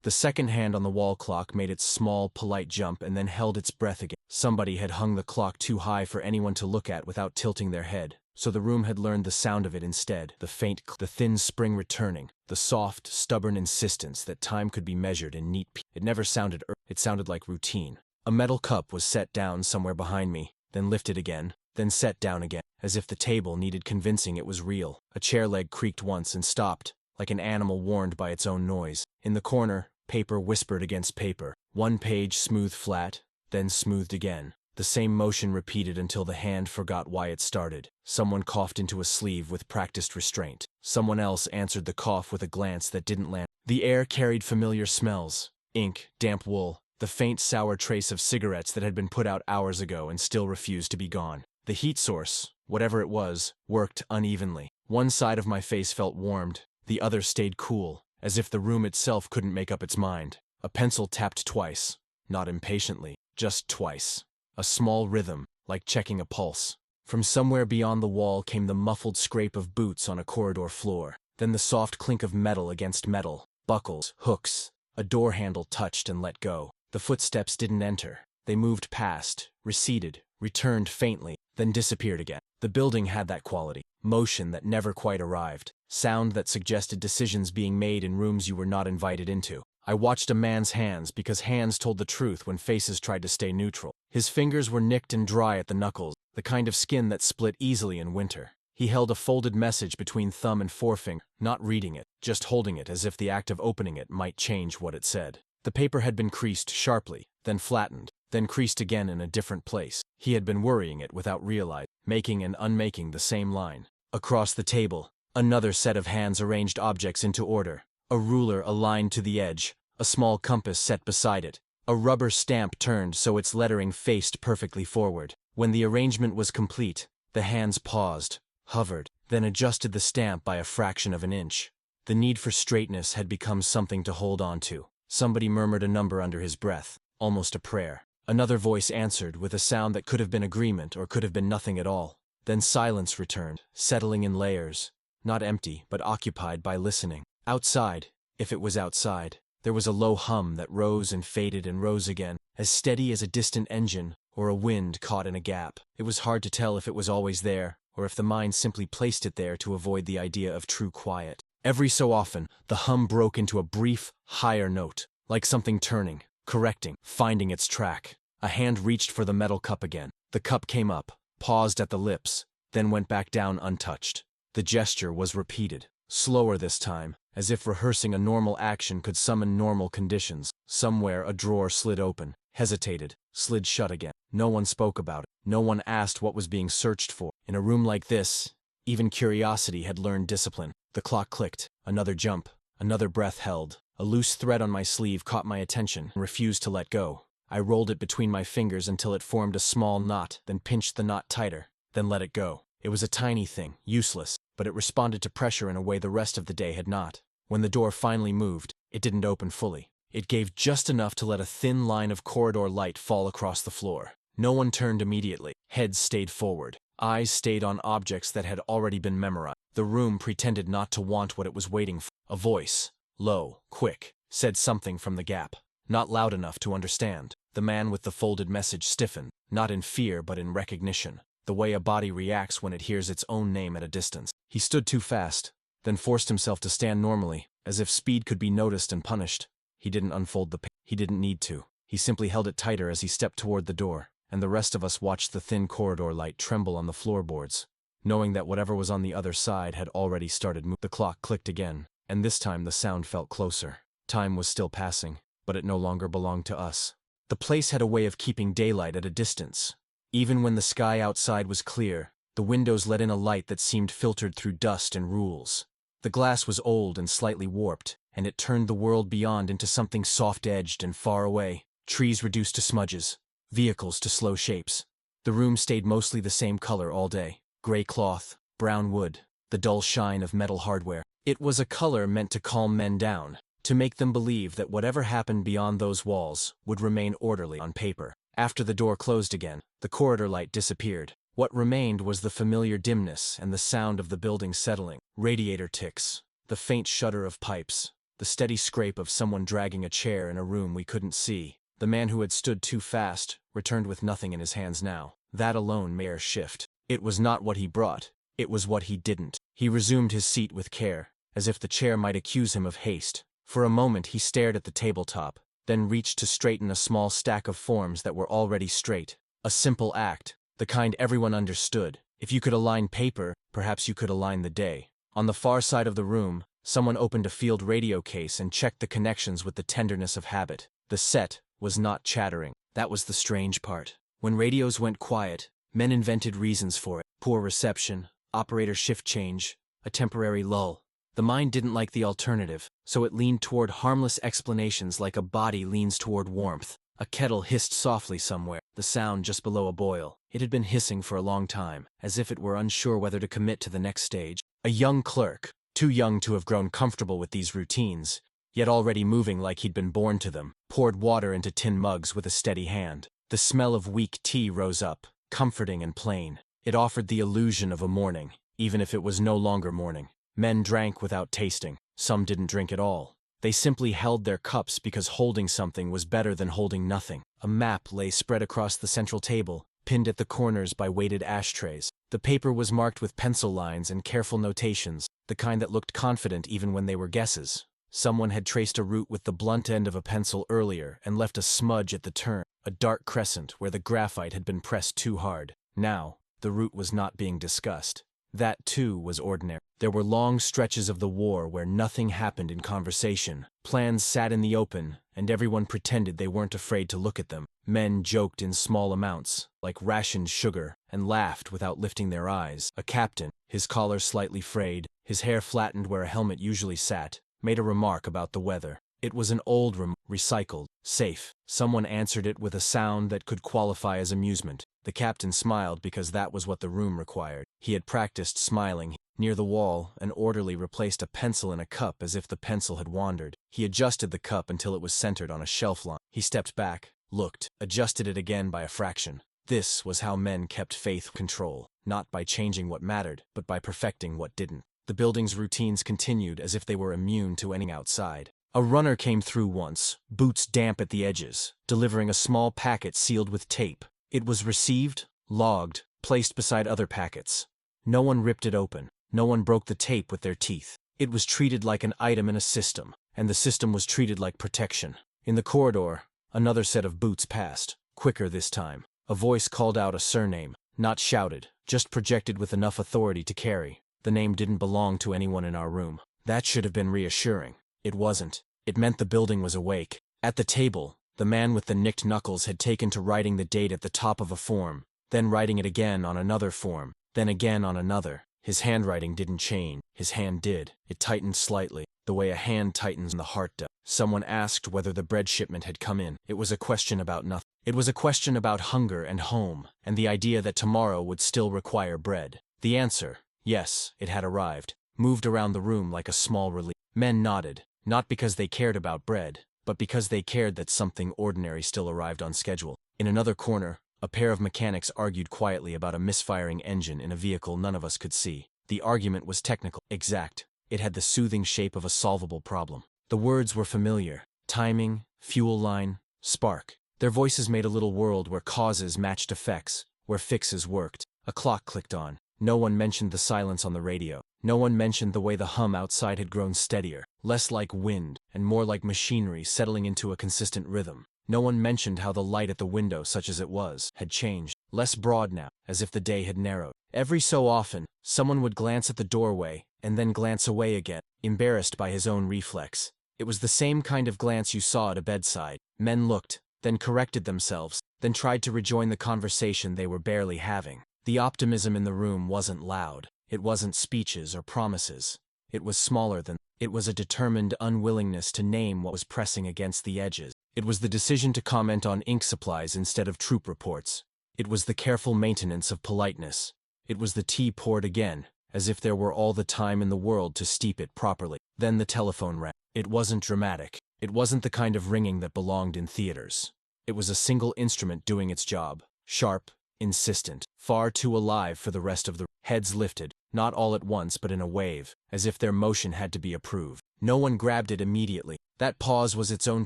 The second hand on the wall clock made its small, polite jump and then held its breath again. Somebody had hung the clock too high for anyone to look at without tilting their head, so the room had learned the sound of it instead. The faint click, the thin spring returning, the soft, stubborn insistence that time could be measured in neat pieces. It never sounded it sounded like routine. A metal cup was set down somewhere behind me, then lifted again, then set down again, as if the table needed convincing it was real. A chair leg creaked once and stopped, like an animal warned by its own noise. In the corner, paper whispered against paper. One page smoothed flat, then smoothed again. The same motion repeated until the hand forgot why it started. Someone coughed into a sleeve with practiced restraint. Someone else answered the cough with a glance that didn't land. The air carried familiar smells: ink, damp wool, the faint sour trace of cigarettes that had been put out hours ago and still refused to be gone. The heat source, whatever it was, worked unevenly. One side of my face felt warmed, the other stayed cool, as if the room itself couldn't make up its mind. A pencil tapped twice, not impatiently, just twice. A small rhythm, like checking a pulse. From somewhere beyond the wall came the muffled scrape of boots on a corridor floor, then the soft clink of metal against metal, buckles, hooks. A door handle touched and let go. The footsteps didn't enter. They moved past, receded, returned faintly, then disappeared again. The building had that quality. Motion that never quite arrived. Sound that suggested decisions being made in rooms you were not invited into. I watched a man's hands because hands told the truth when faces tried to stay neutral. His fingers were nicked and dry at the knuckles, the kind of skin that split easily in winter. He held a folded message between thumb and forefinger, not reading it, just holding it as if the act of opening it might change what it said. The paper had been creased sharply, then flattened, then creased again in a different place. He had been worrying it without realizing, making and unmaking the same line. Across the table, another set of hands arranged objects into order. A ruler aligned to the edge, a small compass set beside it. A rubber stamp turned so its lettering faced perfectly forward. When the arrangement was complete, the hands paused, hovered, then adjusted the stamp by a fraction of an inch. The need for straightness had become something to hold on to. Somebody murmured a number under his breath, almost a prayer. Another voice answered with a sound that could have been agreement or could have been nothing at all. Then silence returned, settling in layers, not empty but occupied by listening. Outside, if it was outside, there was a low hum that rose and faded and rose again, as steady as a distant engine or a wind caught in a gap. It was hard to tell if it was always there, or if the mind simply placed it there to avoid the idea of true quiet. Every so often, the hum broke into a brief, higher note, like something turning, correcting, finding its track. A hand reached for the metal cup again. The cup came up, paused at the lips, then went back down untouched. The gesture was repeated, slower this time, as if rehearsing a normal action could summon normal conditions. Somewhere a drawer slid open, hesitated, slid shut again. No one spoke about it. No one asked what was being searched for. In a room like this, even curiosity had learned discipline. The clock clicked, another jump, another breath held. A loose thread on my sleeve caught my attention and refused to let go. I rolled it between my fingers until it formed a small knot, then pinched the knot tighter, then let it go. It was a tiny thing, useless, but it responded to pressure in a way the rest of the day had not. When the door finally moved, it didn't open fully. It gave just enough to let a thin line of corridor light fall across the floor. No one turned immediately. Heads stayed forward. Eyes stayed on objects that had already been memorized. The room pretended not to want what it was waiting for. A voice, low, quick, said something from the gap. Not loud enough to understand. The man with the folded message stiffened, not in fear but in recognition, the way a body reacts when it hears its own name at a distance. He stood too fast, then forced himself to stand normally, as if speed could be noticed and punished. He didn't unfold the paper. He didn't need to. He simply held it tighter as he stepped toward the door, and the rest of us watched the thin corridor light tremble on the floorboards, knowing that whatever was on the other side had already started moving. The clock clicked again, and this time the sound felt closer. Time was still passing, but it no longer belonged to us. The place had a way of keeping daylight at a distance. Even when the sky outside was clear, the windows let in a light that seemed filtered through dust and rules. The glass was old and slightly warped, and it turned the world beyond into something soft-edged and far away. Trees reduced to smudges, vehicles to slow shapes. The room stayed mostly the same color all day. Gray cloth, brown wood, the dull shine of metal hardware. It was a color meant to calm men down, to make them believe that whatever happened beyond those walls would remain orderly on paper. After the door closed again, the corridor light disappeared. What remained was the familiar dimness and the sound of the building settling. Radiator ticks, the faint shudder of pipes, the steady scrape of someone dragging a chair in a room we couldn't see. The man who had stood too fast returned with nothing in his hands now. That alone made Mayor shift. It was not what he brought, it was what he didn't. He resumed his seat with care, as if the chair might accuse him of haste. For a moment he stared at the tabletop, then reached to straighten a small stack of forms that were already straight. A simple act, the kind everyone understood. If you could align paper, perhaps you could align the day. On the far side of the room, someone opened a field radio case and checked the connections with the tenderness of habit. The set was not chattering. That was the strange part. When radios went quiet, men invented reasons for it. Poor reception, operator shift change, a temporary lull. The mind didn't like the alternative, so it leaned toward harmless explanations like a body leans toward warmth. A kettle hissed softly somewhere, the sound just below a boil. It had been hissing for a long time, as if it were unsure whether to commit to the next stage. A young clerk, too young to have grown comfortable with these routines, yet already moving like he'd been born to them, poured water into tin mugs with a steady hand. The smell of weak tea rose up, comforting and plain. It offered the illusion of a morning, even if it was no longer morning. Men drank without tasting. Some didn't drink at all. They simply held their cups because holding something was better than holding nothing. A map lay spread across the central table, pinned at the corners by weighted ashtrays. The paper was marked with pencil lines and careful notations, the kind that looked confident even when they were guesses. Someone had traced a route with the blunt end of a pencil earlier and left a smudge at the turn, a dark crescent where the graphite had been pressed too hard. Now, the route was not being discussed. That, too, was ordinary. There were long stretches of the war where nothing happened in conversation. Plans sat in the open, and everyone pretended they weren't afraid to look at them. Men joked in small amounts, like rationed sugar, and laughed without lifting their eyes. A captain, his collar slightly frayed, his hair flattened where a helmet usually sat, made a remark about the weather. It was an old remark, recycled, safe. Someone answered it with a sound that could qualify as amusement. The captain smiled because that was what the room required. He had practiced smiling. Near the wall, an orderly replaced a pencil in a cup as if the pencil had wandered. He adjusted the cup until it was centered on a shelf line. He stepped back, looked, adjusted it again by a fraction. This was how men kept faith control, not by changing what mattered, but by perfecting what didn't. The building's routines continued as if they were immune to anything outside. A runner came through once, boots damp at the edges, delivering a small packet sealed with tape. It was received, logged, placed beside other packets. No one ripped it open. No one broke the tape with their teeth. It was treated like an item in a system, and the system was treated like protection. In the corridor, another set of boots passed, quicker this time. A voice called out a surname, not shouted, just projected with enough authority to carry. The name didn't belong to anyone in our room. That should have been reassuring. It wasn't. It meant the building was awake. At the table, the man with the nicked knuckles had taken to writing the date at the top of a form, then writing it again on another form, then again on another. His handwriting didn't change. His hand did. It tightened slightly, the way a hand tightens when the heart does. Someone asked whether the bread shipment had come in. It was a question about nothing. It was a question about hunger and home, and the idea that tomorrow would still require bread. The answer, yes, it had arrived, moved around the room like a small relief. Men nodded, not because they cared about bread, but because they cared that something ordinary still arrived on schedule. In another corner, a pair of mechanics argued quietly about a misfiring engine in a vehicle none of us could see. The argument was technical, exact. It had the soothing shape of a solvable problem. The words were familiar. Timing, fuel line, spark. Their voices made a little world where causes matched effects, where fixes worked. A clock clicked on. No one mentioned the silence on the radio. No one mentioned the way the hum outside had grown steadier, less like wind, and more like machinery settling into a consistent rhythm. No one mentioned how the light at the window, such as it was, had changed, less broad now, as if the day had narrowed. Every so often, someone would glance at the doorway, and then glance away again, embarrassed by his own reflex. It was the same kind of glance you saw at a bedside. Men looked, then corrected themselves, then tried to rejoin the conversation they were barely having. The optimism in the room wasn't loud. It wasn't speeches or promises. It was smaller than. It was a determined unwillingness to name what was pressing against the edges. It was the decision to comment on ink supplies instead of troop reports. It was the careful maintenance of politeness. It was the tea poured again, as if there were all the time in the world to steep it properly. Then the telephone rang. It wasn't dramatic. It wasn't the kind of ringing that belonged in theaters. It was a single instrument doing its job, sharp, insistent, far too alive for the rest of the heads lifted. not all at once but in a wave, as if their motion had to be approved. No one grabbed it immediately. That pause was its own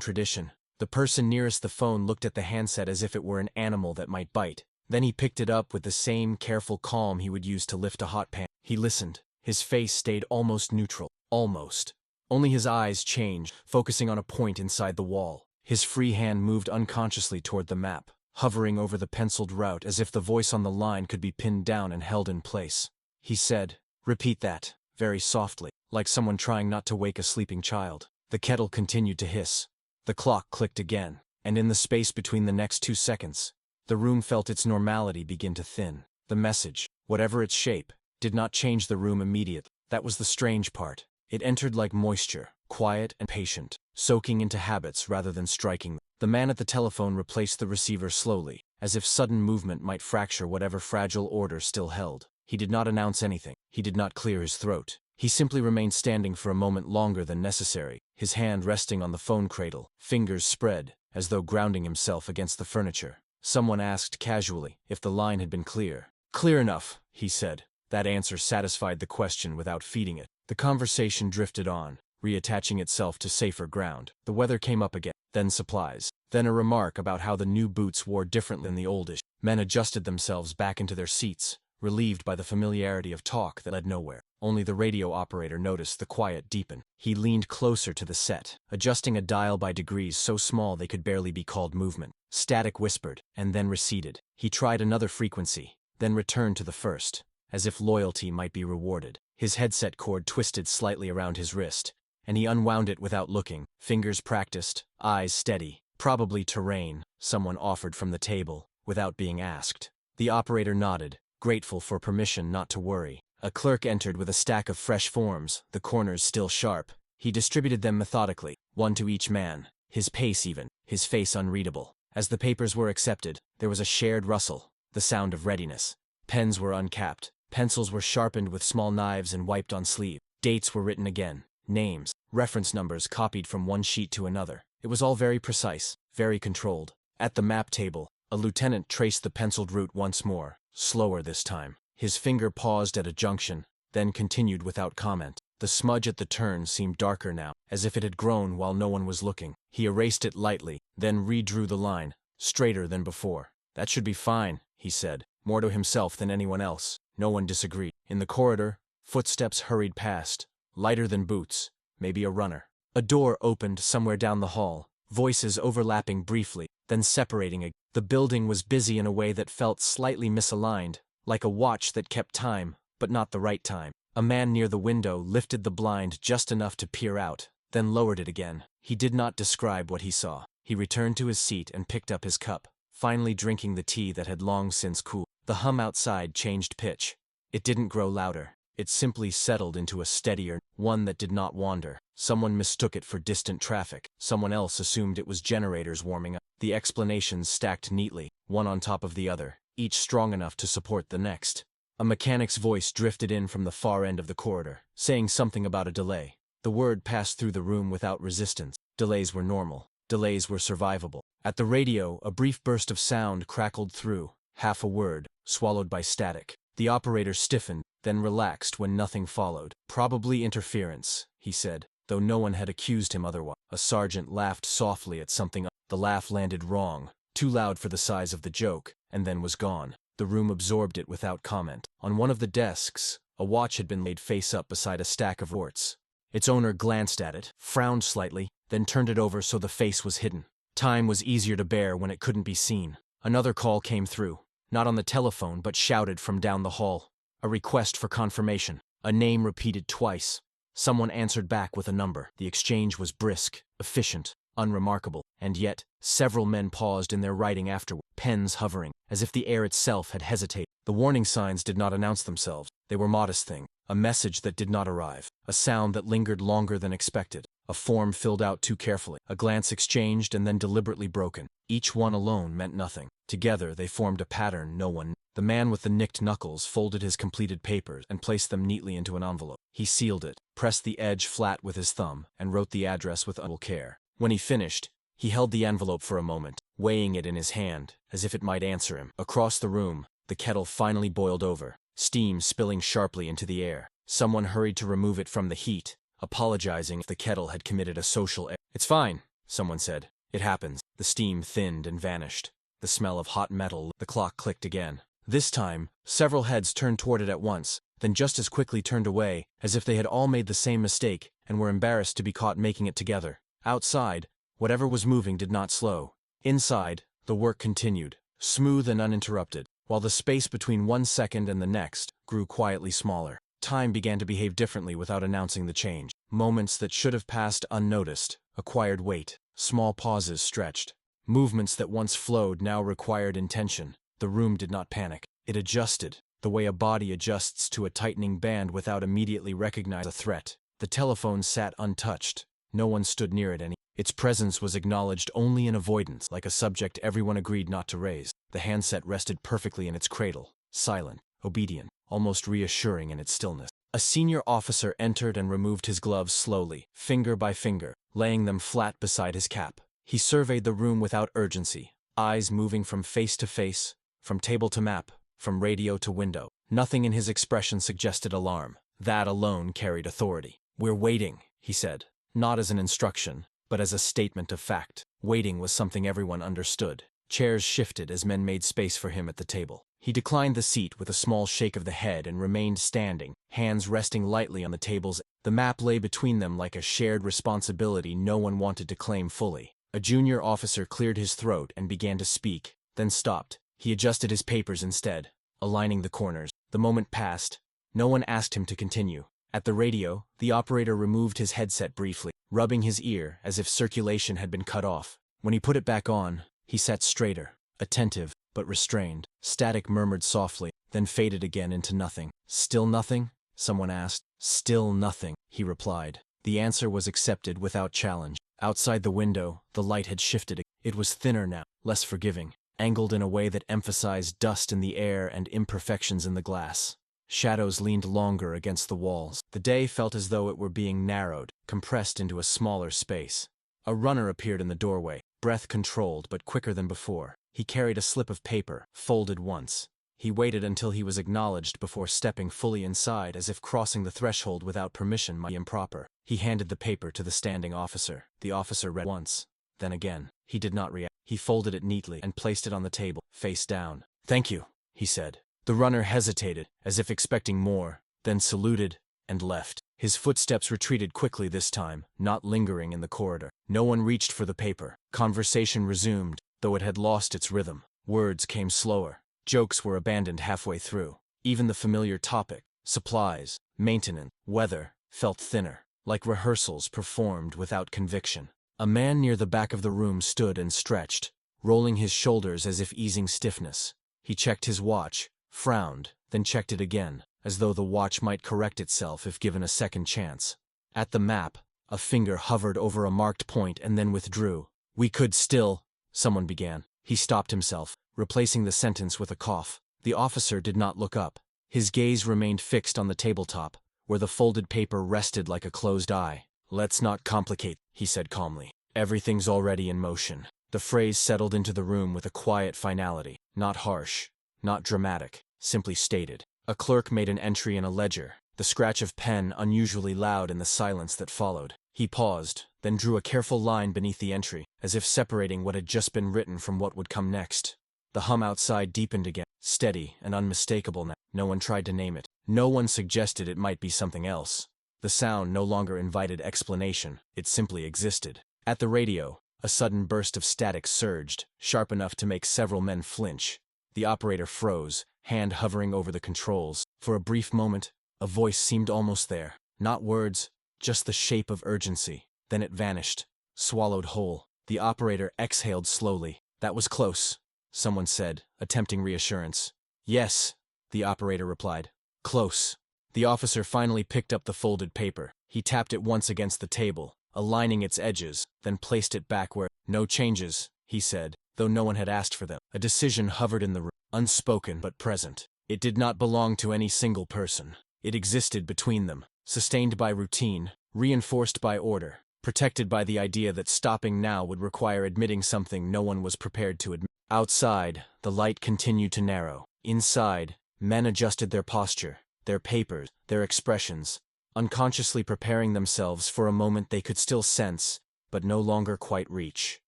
tradition. The person nearest the phone looked at the handset as if it were an animal that might bite. Then he picked it up with the same careful calm he would use to lift a hot pan. He listened. His face stayed almost neutral. Almost. Only his eyes changed, focusing on a point inside the wall. His free hand moved unconsciously toward the map, hovering over the penciled route as if the voice on the line could be pinned down and held in place. He said, "Repeat that," very softly, like someone trying not to wake a sleeping child. The kettle continued to hiss. The clock clicked again, and in the space between the next 2 seconds, the room felt its normality begin to thin. The message, whatever its shape, did not change the room immediately. That was the strange part. It entered like moisture, quiet and patient, soaking into habits rather than striking them. The man at the telephone replaced the receiver slowly, as if sudden movement might fracture whatever fragile order still held. He did not announce anything. He did not clear his throat. He simply remained standing for a moment longer than necessary, his hand resting on the phone cradle, fingers spread, as though grounding himself against the furniture. Someone asked casually if the line had been clear. "Clear enough," he said. That answer satisfied the question without feeding it. The conversation drifted on, reattaching itself to safer ground. The weather came up again, then supplies, then a remark about how the new boots wore differently than the oldish. Men adjusted themselves back into their seats, relieved by the familiarity of talk that led nowhere. Only the radio operator noticed the quiet deepen. He leaned closer to the set, adjusting a dial by degrees so small they could barely be called movement. Static whispered, and then receded. He tried another frequency, then returned to the first, as if loyalty might be rewarded. His headset cord twisted slightly around his wrist, and he unwound it without looking, fingers practiced, eyes steady. "Probably terrain," someone offered from the table, without being asked. The operator nodded, grateful for permission not to worry. A clerk entered with a stack of fresh forms, the corners still sharp. He distributed them methodically, one to each man, his pace even, his face unreadable. As the papers were accepted, there was a shared rustle, the sound of readiness. Pens were uncapped, pencils were sharpened with small knives and wiped on sleeve. Dates were written again, names, reference numbers copied from one sheet to another. It was all very precise, very controlled. At the map table, a lieutenant traced the penciled route once more, slower this time. His finger paused at a junction, then continued without comment. The smudge at the turn seemed darker now, as if it had grown while no one was looking. He erased it lightly, then redrew the line, straighter than before. "That should be fine," he said, more to himself than anyone else. No one disagreed. In the corridor, footsteps hurried past, lighter than boots, maybe a runner. A door opened somewhere down the hall, voices overlapping briefly, then separating again. The building was busy in a way that felt slightly misaligned, like a watch that kept time, but not the right time. A man near the window lifted the blind just enough to peer out, then lowered it again. He did not describe what he saw. He returned to his seat and picked up his cup, finally drinking the tea that had long since cooled. The hum outside changed pitch. It didn't grow louder. It simply settled into a steadier one that did not wander. Someone mistook it for distant traffic. Someone else assumed it was generators warming up. The explanations stacked neatly, one on top of the other, each strong enough to support the next. A mechanic's voice drifted in from the far end of the corridor, saying something about a delay. The word passed through the room without resistance. Delays were normal. Delays were survivable. At the radio, a brief burst of sound crackled through, half a word, swallowed by static. The operator stiffened, then relaxed when nothing followed. "Probably interference," he said, though no one had accused him otherwise. A sergeant laughed softly at something. The laugh landed wrong, too loud for the size of the joke, and then was gone. The room absorbed it without comment. On one of the desks, a watch had been laid face up beside a stack of warts. Its owner glanced at it, frowned slightly, then turned it over so the face was hidden. Time was easier to bear when it couldn't be seen. Another call came through, not on the telephone but shouted from down the hall. A request for confirmation. A name repeated twice. Someone answered back with a number. The exchange was brisk, efficient, unremarkable, and yet, several men paused in their writing afterward, pens hovering, as if the air itself had hesitated. The warning signs did not announce themselves. They were modest things. A message that did not arrive. A sound that lingered longer than expected. A form filled out too carefully. A glance exchanged and then deliberately broken. Each one alone meant nothing. Together they formed a pattern no one knew. The man with the nicked knuckles folded his completed papers and placed them neatly into an envelope. He sealed it, pressed the edge flat with his thumb, and wrote the address with unusual care. When he finished, he held the envelope for a moment, weighing it in his hand, as if it might answer him. Across the room, the kettle finally boiled over. steam spilling sharply into the air. Someone hurried to remove it from the heat, apologizing if the kettle had committed a social error. "It's fine," someone said. "It happens." The steam thinned and vanished. The smell of hot metal. The clock clicked again. This time, several heads turned toward it at once, then just as quickly turned away, as if they had all made the same mistake and were embarrassed to be caught making it together. Outside, whatever was moving did not slow. Inside, the work continued, smooth and uninterrupted, while the space between 1 second and the next grew quietly smaller. Time began to behave differently without announcing the change. Moments that should have passed unnoticed acquired weight. Small pauses stretched. Movements that once flowed now required intention. The room did not panic. It adjusted, the way a body adjusts to a tightening band without immediately recognizing a threat. The telephone sat untouched. No one stood near it any. Its presence was acknowledged only in avoidance, like a subject everyone agreed not to raise. The handset rested perfectly in its cradle, silent, obedient, almost reassuring in its stillness. A senior officer entered and removed his gloves slowly, finger by finger, laying them flat beside his cap. He surveyed the room without urgency, eyes moving from face to face, from table to map, from radio to window. Nothing in his expression suggested alarm. That alone carried authority. "We're waiting," he said, not as an instruction, but as a statement of fact. Waiting was something everyone understood. Chairs shifted as men made space for him at the table. He declined the seat with a small shake of the head and remained standing, hands resting lightly on the tables. The map lay between them like a shared responsibility no one wanted to claim fully. A junior officer cleared his throat and began to speak, then stopped. He adjusted his papers instead, aligning the corners. The moment passed. No one asked him to continue. At the radio, the operator removed his headset briefly, rubbing his ear as if circulation had been cut off. When he put it back on, he sat straighter, attentive, but restrained. Static murmured softly, then faded again into nothing. "Still nothing?" someone asked. "Still nothing," he replied. The answer was accepted without challenge. Outside the window, the light had shifted. It was thinner now, less forgiving, angled in a way that emphasized dust in the air and imperfections in the glass. Shadows leaned longer against the walls. The day felt as though it were being narrowed, compressed into a smaller space. A runner appeared in the doorway, breath controlled but quicker than before. He carried a slip of paper, folded once. He waited until he was acknowledged before stepping fully inside, as if crossing the threshold without permission might be improper. He handed the paper to the standing officer. The officer read once, then again. He did not react. He folded it neatly and placed it on the table, face down. "Thank you," he said. The runner hesitated, as if expecting more, then saluted and left. His footsteps retreated quickly this time, not lingering in the corridor. No one reached for the paper. Conversation resumed, though it had lost its rhythm. Words came slower. Jokes were abandoned halfway through. Even the familiar topic, supplies, maintenance, weather, felt thinner, like rehearsals performed without conviction. A man near the back of the room stood and stretched, rolling his shoulders as if easing stiffness. He checked his watch, frowned, then checked it again, as though the watch might correct itself if given a second chance. At the map, a finger hovered over a marked point and then withdrew. "We could still," someone began. He stopped himself, replacing the sentence with a cough. The officer did not look up. His gaze remained fixed on the tabletop, where the folded paper rested like a closed eye. "Let's not complicate," he said calmly. "Everything's already in motion." The phrase settled into the room with a quiet finality, not harsh, not dramatic, simply stated. A clerk made an entry in a ledger, the scratch of pen unusually loud in the silence that followed. He paused, then drew a careful line beneath the entry, as if separating what had just been written from what would come next. The hum outside deepened again, steady and unmistakable now. No one tried to name it. No one suggested it might be something else. The sound no longer invited explanation, it simply existed. At the radio, a sudden burst of static surged, sharp enough to make several men flinch. The operator froze, hand hovering over the controls. For a brief moment, a voice seemed almost there. Not words, just the shape of urgency. Then it vanished, swallowed whole. The operator exhaled slowly. "That was close," someone said, attempting reassurance. "Yes," the operator replied. "Close." The officer finally picked up the folded paper. He tapped it once against the table, aligning its edges, then placed it back where— "No changes," he said, though no one had asked for them. A decision hovered in the room, unspoken but present. It did not belong to any single person. It existed between them, sustained by routine, reinforced by order, protected by the idea that stopping now would require admitting something no one was prepared to admit. Outside, the light continued to narrow. Inside, Men adjusted their posture, their papers, their expressions, unconsciously preparing themselves for a moment they could still sense, but no longer quite reach.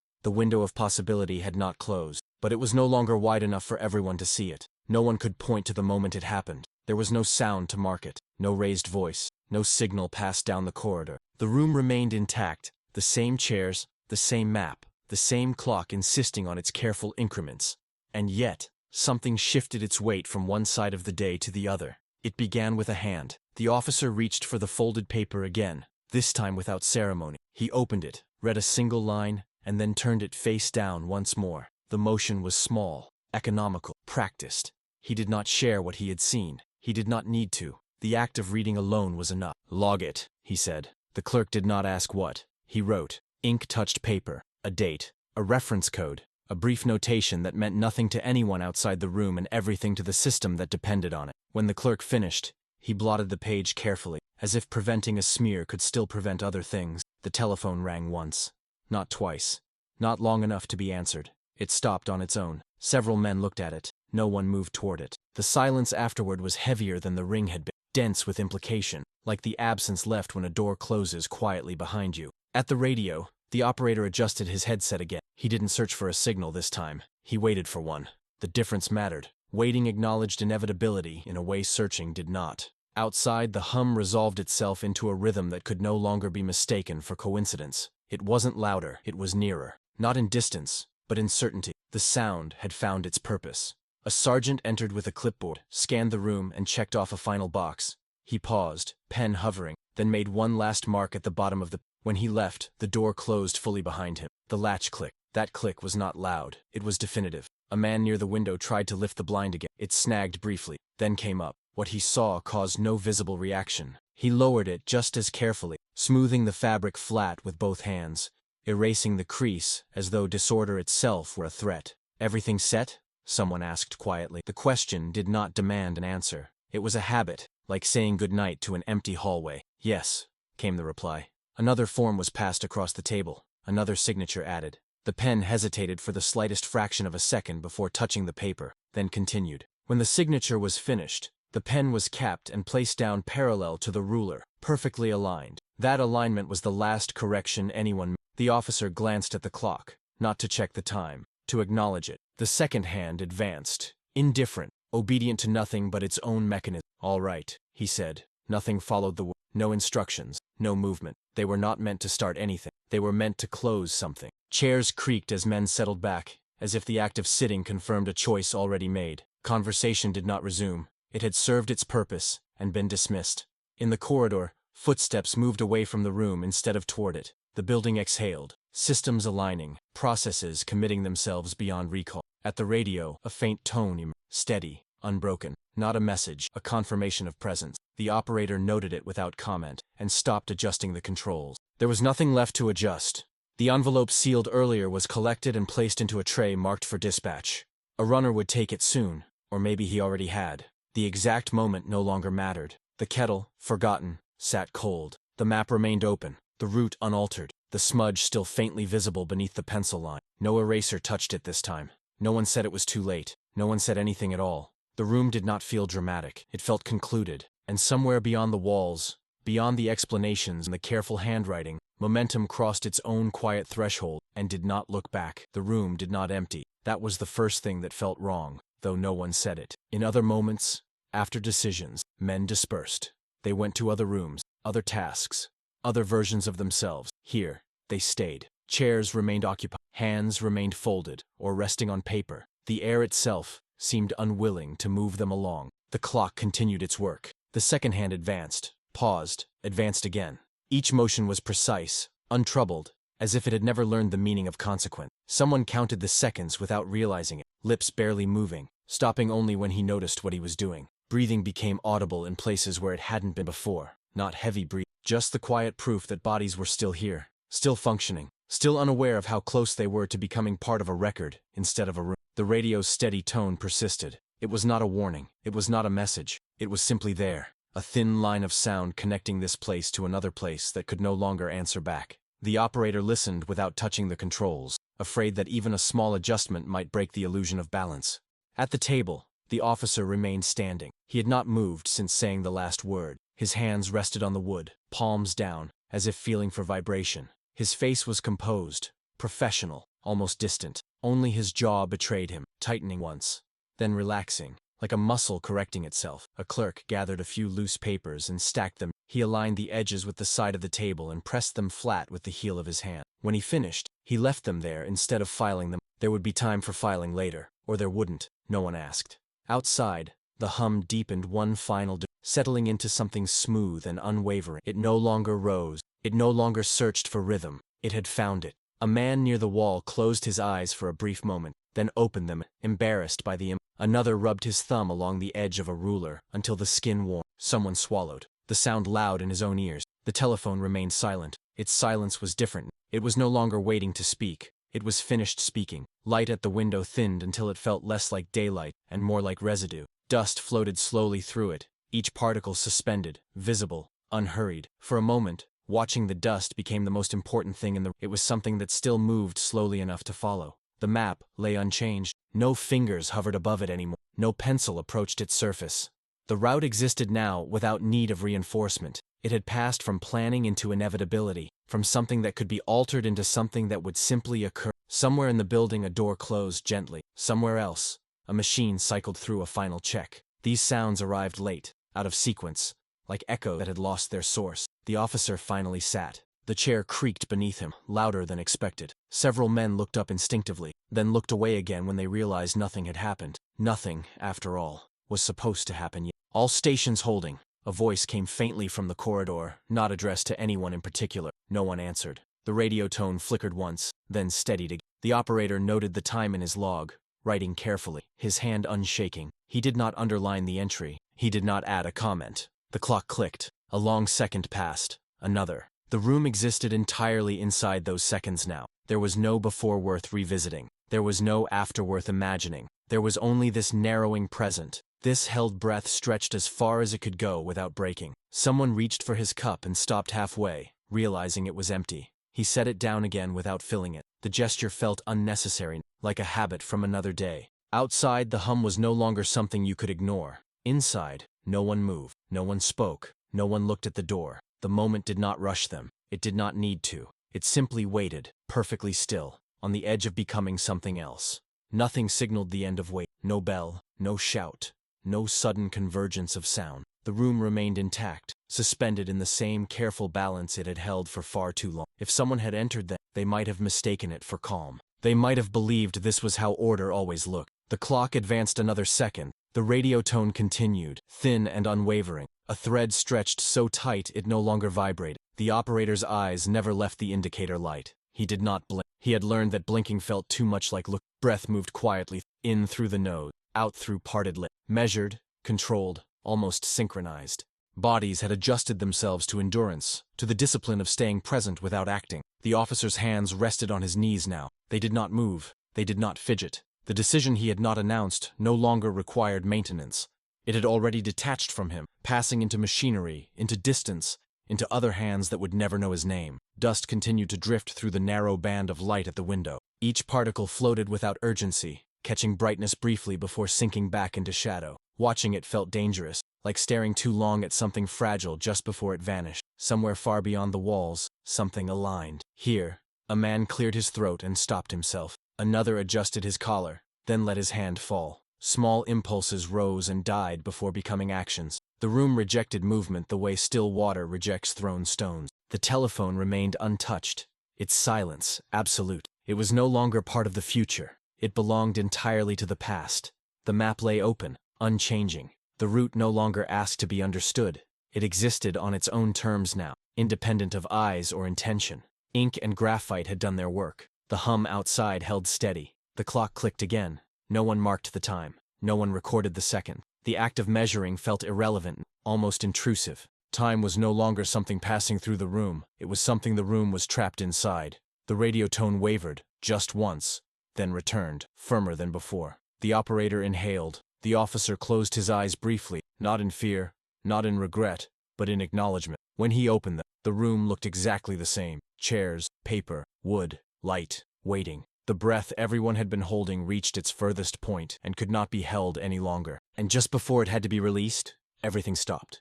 The window of possibility had not closed, but it was no longer wide enough for everyone to see it. No one could point to the moment it happened. There was no sound to mark it, no raised voice, no signal passed down the corridor. The room remained intact, the same chairs, the same map, the same clock insisting on its careful increments. And yet, something shifted its weight from one side of the day to the other. It began with a hand. The officer reached for the folded paper again, this time without ceremony. He opened it, read a single line, and then turned it face down once more. The motion was small, economical, practiced. He did not share what he had seen. He did not need to. The act of reading alone was enough. "Log it," he said. The clerk did not ask what. He wrote. Ink touched paper, a date, a reference code, a brief notation that meant nothing to anyone outside the room and everything to the system that depended on it. When the clerk finished, he blotted the page carefully, as if preventing a smear could still prevent other things. The telephone rang once. Not twice. Not long enough to be answered. It stopped on its own. Several men looked at it. No one moved toward it. The silence afterward was heavier than the ring had been, dense with implication, like the absence left when a door closes quietly behind you. At the radio, the operator adjusted his headset again. He didn't search for a signal this time. He waited for one. The difference mattered. Waiting acknowledged inevitability in a way searching did not. Outside, the hum resolved itself into a rhythm that could no longer be mistaken for coincidence. It wasn't louder, it was nearer. Not in distance, but in certainty. The sound had found its purpose. A sergeant entered with a clipboard, scanned the room, and checked off a final box. He paused, pen hovering, then made one last mark at the bottom of the... When he left, the door closed fully behind him. The latch clicked. That click was not loud. It was definitive. A man near the window tried to lift the blind again. It snagged briefly, then came up. What he saw caused no visible reaction. He lowered it just as carefully, smoothing the fabric flat with both hands, erasing the crease as though disorder itself were a threat. "Everything set?" someone asked quietly. The question did not demand an answer. It was a habit, like saying goodnight to an empty hallway. "Yes," came the reply. Another form was passed across the table, another signature added. The pen hesitated for the slightest fraction of a second before touching the paper, then continued. When the signature was finished, the pen was capped and placed down parallel to the ruler, perfectly aligned. That alignment was the last correction anyone made. The officer glanced at the clock, not to check the time, to acknowledge it. The second hand advanced, indifferent, obedient to nothing but its own mechanism. "All right," he said. Nothing followed the word. No instructions, no movement. They were not meant to start anything. They were meant to close something. Chairs creaked as men settled back, as if the act of sitting confirmed a choice already made. Conversation did not resume. It had served its purpose and been dismissed. In the corridor, footsteps moved away from the room instead of toward it. The building exhaled, systems aligning, processes committing themselves beyond recall. At the radio, a faint tone emerged, steady, unbroken. Not a message, a confirmation of presence. The operator noted it without comment and stopped adjusting the controls. There was nothing left to adjust. The envelope sealed earlier was collected and placed into a tray marked for dispatch. A runner would take it soon, or maybe he already had. The exact moment no longer mattered. The kettle, forgotten, sat cold. The map remained open, the route unaltered, the smudge still faintly visible beneath the pencil line. No eraser touched it this time. No one said it was too late. No one said anything at all. The room did not feel dramatic. It felt concluded. And somewhere beyond the walls, beyond the explanations and the careful handwriting, momentum crossed its own quiet threshold and did not look back. The room did not empty. That was the first thing that felt wrong, though no one said it. In other moments, after decisions, men dispersed. They went to other rooms, other tasks, other versions of themselves. Here, they stayed. Chairs remained occupied. Hands remained folded or resting on paper. The air itself seemed unwilling to move them along. The clock continued its work. The second hand advanced, paused, advanced again. Each motion was precise, untroubled, as if it had never learned the meaning of consequence. Someone counted the seconds without realizing it, lips barely moving, stopping only when he noticed what he was doing. Breathing became audible in places where it hadn't been before. Not heavy breathing, just the quiet proof that bodies were still here, still functioning, still unaware of how close they were to becoming part of a record instead of a room. The radio's steady tone persisted. It was not a warning. It was not a message. It was simply there. A thin line of sound connecting this place to another place that could no longer answer back. The operator listened without touching the controls, afraid that even a small adjustment might break the illusion of balance. At the table, The officer remained standing. He had not moved since saying the last word. His hands rested on the wood, palms down, as if feeling for vibration. His face was composed, professional, almost distant. Only his jaw betrayed him, tightening once, then relaxing, like a muscle correcting itself. A clerk gathered a few loose papers and stacked them. He aligned the edges with the side of the table and pressed them flat with the heel of his hand. When he finished, he left them there instead of filing them. There would be time for filing later, or there wouldn't, no one asked. Outside, the hum deepened one final settling into something smooth and unwavering. It no longer rose. It no longer searched for rhythm. It had found it. A man near the wall closed his eyes for a brief moment, then opened them, embarrassed by the Another rubbed his thumb along the edge of a ruler until the skin warmed. Someone swallowed, the sound loud in his own ears. The telephone remained silent. Its silence was different. It was no longer waiting to speak. It was finished speaking. Light at the window thinned until it felt less like daylight and more like residue. Dust floated slowly through it, each particle suspended, visible, unhurried. For a moment, watching the dust became the most important thing in the. It was something that still moved slowly enough to follow. The map lay unchanged. No fingers hovered above it anymore. No pencil approached its surface. The route existed now without need of reinforcement. It had passed from planning into inevitability, from something that could be altered into something that would simply occur. Somewhere in the building a door closed gently. Somewhere else, a machine cycled through a final check. These sounds arrived late, out of sequence, like echo that had lost their source. The officer finally sat. The chair creaked beneath him, louder than expected. Several men looked up instinctively, then looked away again when they realized nothing had happened. Nothing, after all, was supposed to happen yet. All stations holding. A voice came faintly from the corridor, not addressed to anyone in particular. No one answered. The radio tone flickered once, then steadied again. The operator noted the time in his log, writing carefully, his hand unshaking. He did not underline the entry. He did not add a comment. The clock clicked. A long second passed. Another. The room existed entirely inside those seconds now. There was no before worth revisiting. There was no after worth imagining. There was only this narrowing present. This held breath stretched as far as it could go without breaking. Someone reached for his cup and stopped halfway, realizing it was empty. He set it down again without filling it. The gesture felt unnecessary, like a habit from another day. Outside, the hum was no longer something you could ignore. Inside, no one moved. No one spoke. No one looked at the door. The moment did not rush them. It did not need to. It simply waited, perfectly still, on the edge of becoming something else. Nothing signaled the end of wait. No bell, no shout, no sudden convergence of sound. The room remained intact, suspended in the same careful balance it had held for far too long. If someone had entered then, they might have mistaken it for calm. They might have believed this was how order always looked. The clock advanced another second. The radio tone continued, thin and unwavering. A thread stretched so tight it no longer vibrated. The operator's eyes never left the indicator light. He did not blink. He had learned that blinking felt too much like look. Breath moved quietly, in through the nose, out through parted lips. Measured, controlled, almost synchronized. Bodies had adjusted themselves to endurance, to the discipline of staying present without acting. The officer's hands rested on his knees now. They did not move. They did not fidget. The decision he had not announced no longer required maintenance. It had already detached from him, passing into machinery, into distance, into other hands that would never know his name. Dust continued to drift through the narrow band of light at the window. Each particle floated without urgency, catching brightness briefly before sinking back into shadow. Watching it felt dangerous, like staring too long at something fragile just before it vanished. Somewhere far beyond the walls, something aligned. Here, a man cleared his throat and stopped himself. Another adjusted his collar, then let his hand fall. Small impulses rose and died before becoming actions. The room rejected movement the way still water rejects thrown stones. The telephone remained untouched, its silence absolute. It was no longer part of the future. It belonged entirely to the past. The map lay open, unchanging. The route no longer asked to be understood. It existed on its own terms now, independent of eyes or intention. Ink and graphite had done their work. The hum outside held steady. The clock clicked again. No one marked the time. No one recorded the second. The act of measuring felt irrelevant, almost intrusive. Time was no longer something passing through the room. It was something the room was trapped inside. The radio tone wavered, just once, then returned, firmer than before. The operator inhaled. The officer closed his eyes briefly, not in fear, not in regret, but in acknowledgement. When he opened them, the room looked exactly the same. Chairs, paper, wood, light, waiting. The breath everyone had been holding reached its furthest point and could not be held any longer. And just before it had to be released, everything stopped.